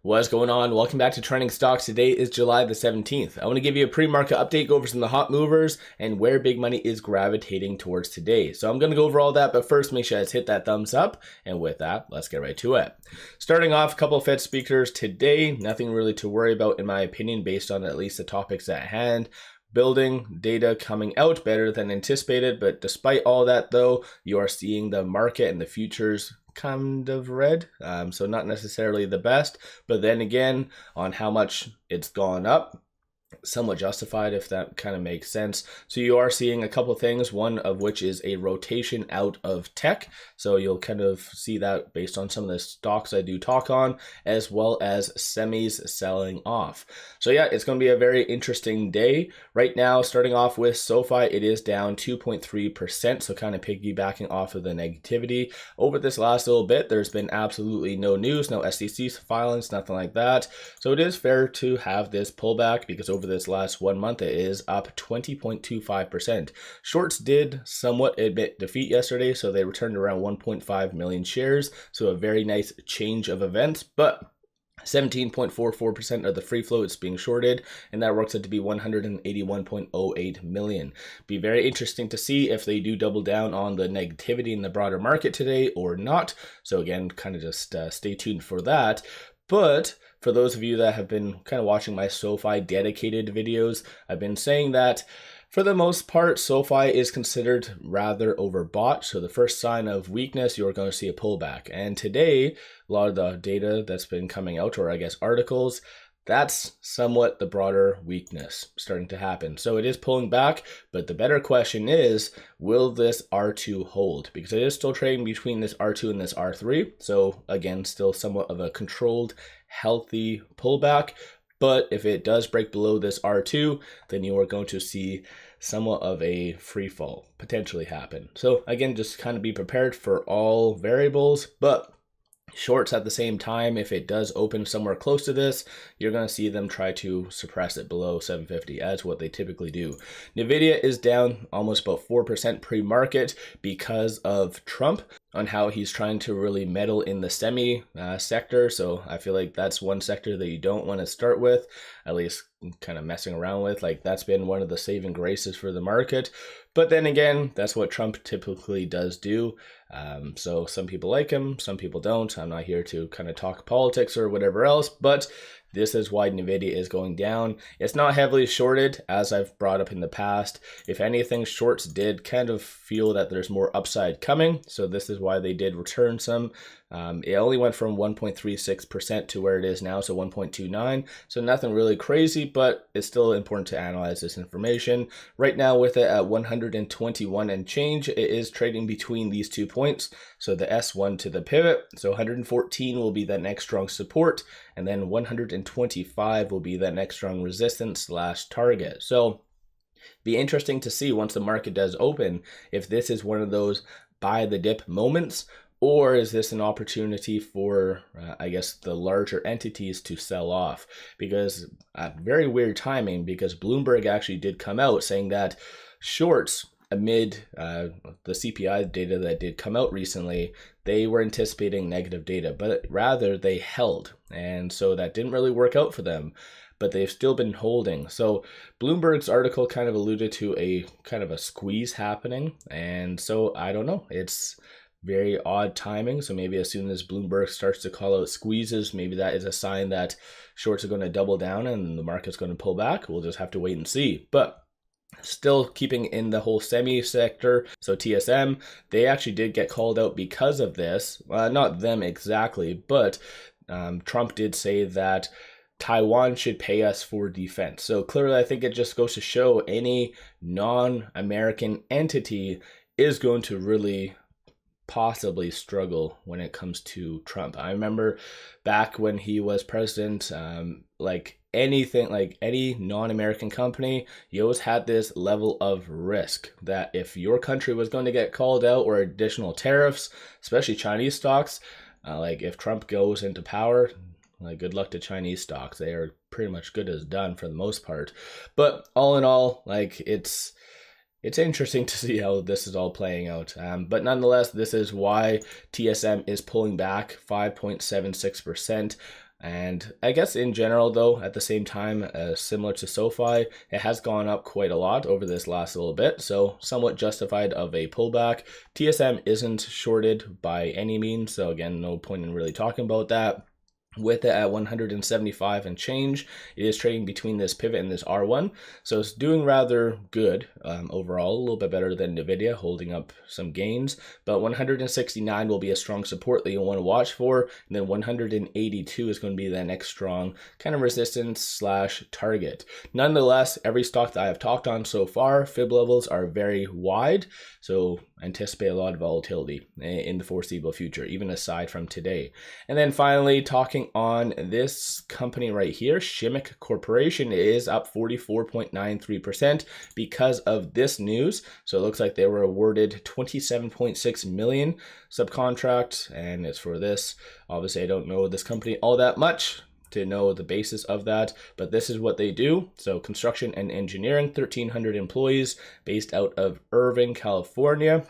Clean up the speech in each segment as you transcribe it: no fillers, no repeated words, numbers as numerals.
What's going on? Welcome back to Trending Stocks. Today is July the 17th. I want to give you a pre-market update, go over some of the hot movers and where big money is gravitating towards today. So I'm going to go over all that, but first make sure you guys hit that thumbs up. And with that, let's get right to it. Starting off, a couple of Fed speakers today. Nothing really to worry about in my opinion, based on at least the topics at hand. Building data coming out better than anticipated, but despite all that though, you are seeing the market and the futures kind of red, so not necessarily the best, but then again, on how much it's gone up, somewhat justified, if that kind of makes sense. So you are seeing a couple things, one of which is a rotation out of tech. So you'll kind of see that based on some of the stocks I do talk on, as well as semis selling off. So yeah, it's going to be a very interesting day. Right now, starting off with Sofi, it is down 2.3%. So kind of piggybacking off of the negativity. Over this last little bit, there's been absolutely no news, no SEC filings, nothing like that. So it is fair to have this pullback because over this last 1 month, it is up 20.25%. Shorts did somewhat admit defeat yesterday, so they returned around 1.5 million shares. So a very nice change of events, but 17.44% of the free float is being shorted, and that works out to be 181.08 million. Be very interesting to see if they do double down on the negativity in the broader market today or not. So again, kind of just stay tuned for that. But for those of you that have been kind of watching my Sofi dedicated videos, I've been saying that for the most part, Sofi is considered rather overbought. So the first sign of weakness, you're going to see a pullback. And today, a lot of the data that's been coming out, or I guess articles, that's somewhat the broader weakness starting to happen. So it is pulling back, but the better question is, will this R2 hold? Because it is still trading between this R2 and this R3. So again, still somewhat of a controlled, healthy pullback. But if it does break below this R2, then you are going to see somewhat of a free fall potentially happen. So again, just kind of be prepared for all variables, but shorts at the same time, if it does open somewhere close to this, you're going to see them try to suppress it below 750 as what they typically do. Nvidia is down almost about 4% pre-market because of Trump on how he's trying to really meddle in the semi sector. So I feel like that's one sector that you don't want to start with, at least kind of messing around with. Like that's been one of the saving graces for the market. But then again, that's what Trump typically does do. So some people like him, some people don't. I'm not here to kind of talk politics or whatever else, but this is why Nvidia is going down. It's not heavily shorted, as I've brought up in the past. If anything, shorts did kind of feel that there's more upside coming. So this is why they did return some. It only went from 1.36% to where it is now, so 1.29. So nothing really crazy, but it's still important to analyze this information. Right now with it at 121 and change, it is trading between these 2 points. So the S1 to the pivot. So 114 will be that next strong support, and then 125 will be that next strong resistance / target. So be interesting to see once the market does open, if this is one of those buy the dip moments, or is this an opportunity for, I guess, the larger entities to sell off? Because very weird timing, because Bloomberg actually did come out saying that shorts, amid the CPI data that did come out recently, they were anticipating negative data, but rather they held. And so that didn't really work out for them, but they've still been holding. So Bloomberg's article kind of alluded to a kind of a squeeze happening. And so I don't know, it's very odd timing. So maybe as soon as Bloomberg starts to call out squeezes, maybe that is a sign that shorts are going to double down and the market's going to pull back. We'll just have to wait and see. But still keeping in the whole semi sector, so TSM, they actually did get called out because of this. Not them exactly, but Trump did say that Taiwan should pay us for defense. So clearly, I think it just goes to show any non-American entity is going to really possibly struggle when it comes to Trump. I remember back when he was president, like any non-American company, you always had this level of risk that if your country was going to get called out or additional tariffs, especially Chinese stocks, like if Trump goes into power, like good luck to Chinese stocks. They are pretty much good as done for the most part. But all in all, like it's interesting to see how this is all playing out. But nonetheless, this is why TSM is pulling back 5.76%. And I guess in general, though, at the same time, similar to SoFi, it has gone up quite a lot over this last little bit, so somewhat justified of a pullback. TSM isn't shorted by any means, so again, no point in really talking about that. With it at 175 and change, it is trading between this pivot and this R1, so it's doing rather good overall, a little bit better than Nvidia, holding up some gains, but 169 will be a strong support that you'll want to watch for, and then 182 is going to be the next strong kind of resistance slash target. Nonetheless, every stock that I have talked on so far, fib levels are very wide, so anticipate a lot of volatility in the foreseeable future, even aside from today. And then finally, talking on this company right here, Shimik Corporation is up 44.93% because of this news. So it looks like they were awarded 27.6 million subcontract, and it's for this. Obviously, I don't know this company all that much to know the basis of that, but this is what they do. So construction and engineering, 1,300 employees based out of Irvine, California.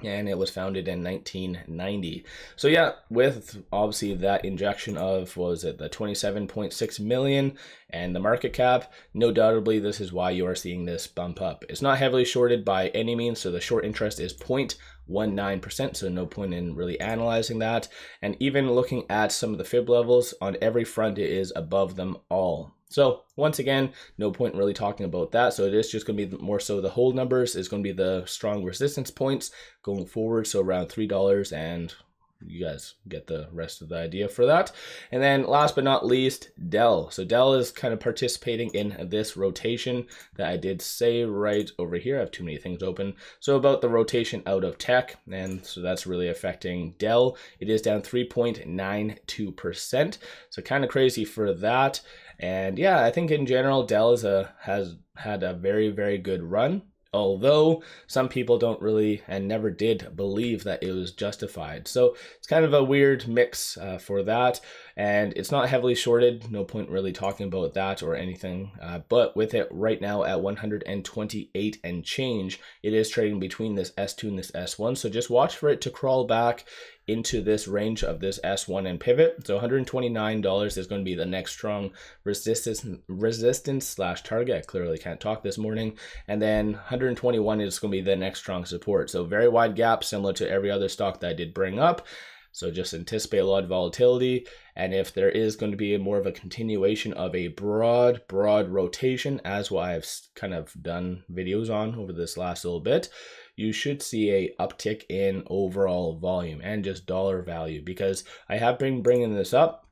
And it was founded in 1990. So yeah, with obviously that injection of, what was it, the 27.6 million and the market cap, no doubtably this is why you are seeing this bump up. It's not heavily shorted by any means, so the short interest is 0.19%, so no point in really analyzing that. And even looking at some of the fib levels, on every front it is above them all. So once again, no point really talking about that. So it is just going to be more so the hold numbers is going to be the strong resistance points going forward. So around $3, and you guys get the rest of the idea for that. And then last but not least, Dell. So Dell is kind of participating in this rotation that I did say right over here. I have too many things open. So about the rotation out of tech, and so that's really affecting Dell. It is down 3.92%. So kind of crazy for that. And yeah, I think in general, Dell has had a very, very good run. Although some people don't really and never did believe that it was justified. So it's kind of a weird mix for that. And it's not heavily shorted. No point really talking about that or anything. But with it right now at 128 and change, it is trading between this S2 and this S1. So just watch for it to crawl back into this range of this S1 and pivot. So $129 is going to be the next strong resistance slash target. I clearly can't talk this morning. And then 121 is going to be the next strong support. So very wide gap, similar to every other stock that I did bring up. So just anticipate a lot of volatility. And if there is going to be more of a continuation of a broad rotation, as what I've kind of done videos on over this last little bit, you should see a uptick in overall volume and just dollar value, because I have been bringing this up,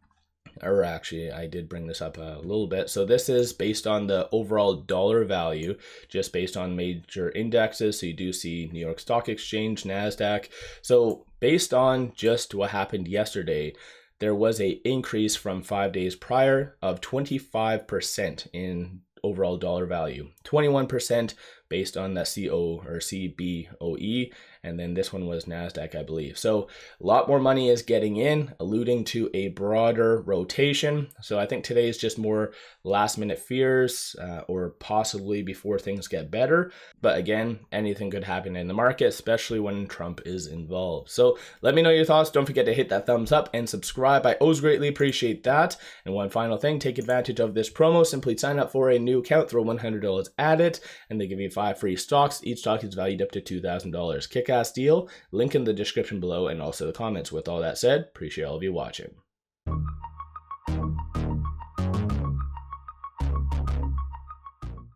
or actually I did bring this up a little bit. So this is based on the overall dollar value, just based on major indexes. So you do see New York Stock Exchange, NASDAQ. So based on just what happened yesterday, there was an increase from 5 days prior of 25% in overall dollar value, 21% based on that CO or CBOE, and then this one was NASDAQ, I believe. So a lot more money is getting in, alluding to a broader rotation. So I think today is just more last minute fears or possibly before things get better. But again, anything could happen in the market, especially when Trump is involved. So let me know your thoughts. Don't forget to hit that thumbs up and subscribe. I always greatly appreciate that. And one final thing, take advantage of this promo. Simply sign up for a new account, throw $100 at it, and they give you 5 free stocks. Each stock is valued up to $2,000. Kick-ass deal. Link in the description below and also the comments. With all that said, appreciate all of you watching.